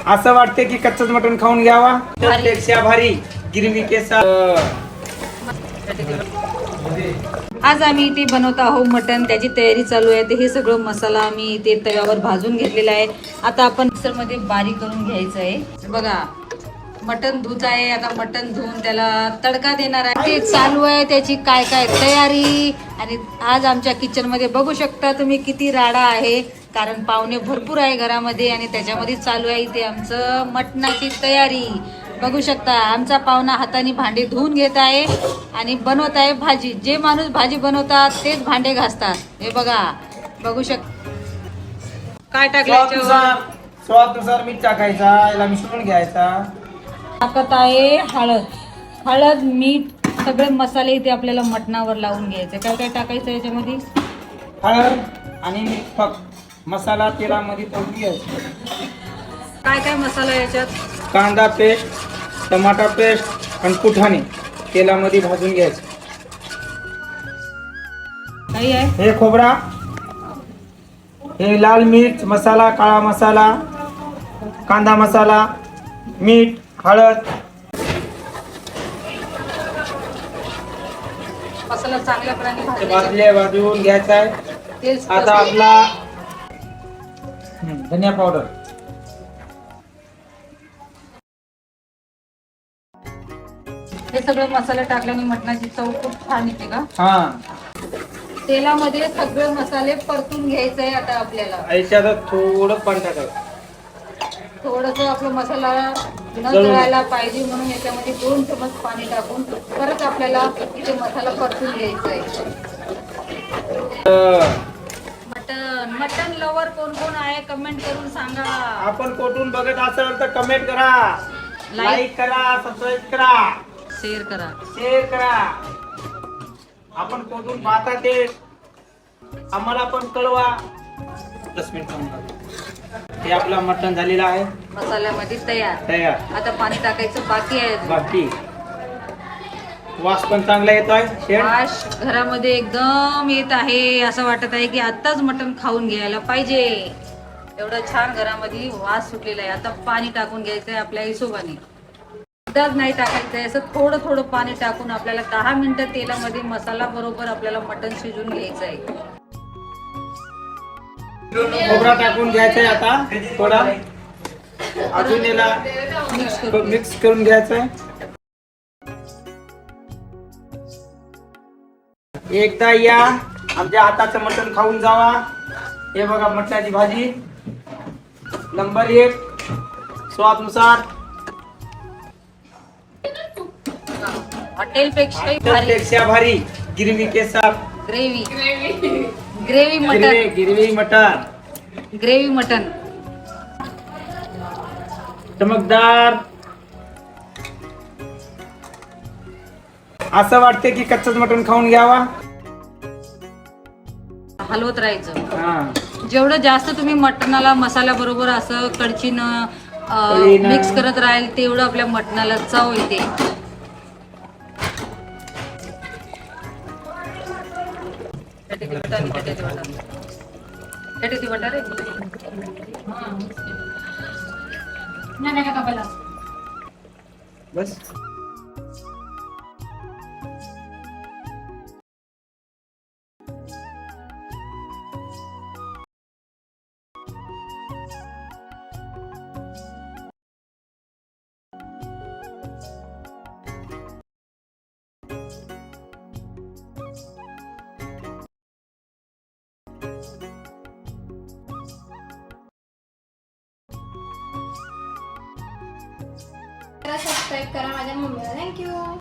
असं वाटते की कच्चच मटण खाऊन घ्यावा त्यापेक्षा भारी गिरवी के साथ। आज आम्ही इथे बनवत आहोत मटण, त्याची तयारी चालू आहे। ते हे सगळं मसाला आम्ही इथे तव्यावर भाजून घेतलेला आहे। आता आपण मिक्सरमध्ये बारीक करून घ्यायचं आहे। बघा मटण धुत आहे, आता मटण धुवून त्याला तडका देणार आहे। ते चालू आहे त्याची काय काय तयारी। आणि आज आमच्या किचन मध्ये बघू शकता तुम्ही किती राडा आहे, कारण पाहुणे भरपूर आहे घरामध्ये आणि त्याच्यामध्ये चालू आहे इथे आमचं मटणाची तयारी। बघू शकता आमचा पाहुणा हाताने भांडे धुवून घेत आहे आणि बनवत आहे भाजी। जे माणूस भाजी बनवतात तेच भांडे घासतात। हे बघा, बघू शकता काय टाकलं, स्वादनुसार मीठ टाकायचा, याला मिसळून घ्यायचा। टाकत आहे हळद, हळद मीठ सगळे मसाले इथे आपल्याला मटणावर लावून घ्यायचे। काय काय टाकायचं याच्यामध्ये, हळद आणि मीठ फक्त। मसाला तेलामध्ये तळून घ्यायचा। काय काय मसाला याच्यात, कांदा पेस्ट, टमाटा पेस्ट आणि फुटाणे तेलामध्ये भाजून घ्यायचं। काही आहे हे खोबरा, हे लाल मिर्च मसाला, काळा मसाला, कांदा मसाला, मीठ, हळद। मसाला चांगल्या प्रकारे भाजून घ्यायचा आहे। आता आपला धनिया पावडर, हे सगळे मसाले टाकल्याने मटणाची चव खूप छान येते का। हा तेलामध्ये सगळे मसाले परतून घ्यायचे आहे। आता आपल्याला याच्यात थोडं पाणी टाकायचं, थोडस आपला मसाला न जळायला पाहिजे म्हणून याच्यामध्ये 2 चमच पाणी टाकून परत आपल्याला इथे मसाला परतून घ्यायचा आहे। मटन लवर कोण कोण आहे कमेंट करून सांगा। आपण कोठून बघत असाल तर कमेंट करा, लाईक करा, सबस्क्राईब करा, शेअर करा। आपण कोठून पाहता ते आम्हाला पण कळवा। 10 मिनिट हे आपला मटण झालेला आहे, मसाल्यामध्ये तयार। आता पाणी टाकायचं बाकी आहे, बाकी वास पण चांगला येतो आहे। वास घरामध्ये एकदम येत आहे, असं वाटत आहे की आताच मटण खाऊन घ्यायला पाहिजे, एवढं छान घरामध्ये वास सुटलेला आहे। आता पाणी टाकून घ्यायचंय आपल्या हिशोबाने, एकदाच नाही टाकायचंय, असं थोडं थोडं पाणी टाकून आपल्याला 10 मिनिटं तेलामध्ये मसाला बरोबर आपल्याला मटण शिजून घ्यायचं आहे। खोबरा टाकून घ्यायचंय, आता थोडा अजून याला मिक्स करून घ्यायचंय। एकदा या आमच्या हाताचं मटण खाऊन जावा। हे बघा मटणाची भाजी नंबर 1, स्वादनुसार, हॉटेलपेक्षा भारी गिरवी के साथ। ग्रेवी मटन चमकदार। असं वाटते की कच्चच मटण खाऊन घ्यावा। हलवत राहायचं, जेवढं जास्त तुम्ही मटणाला मसाल्या बरोबर असं कडचीनं मिक्स करत राहील तेवढं आपल्या मटणाला चव येते। बस सबस्क्राईब करा माझ्या मम्मीला। थँक्यू।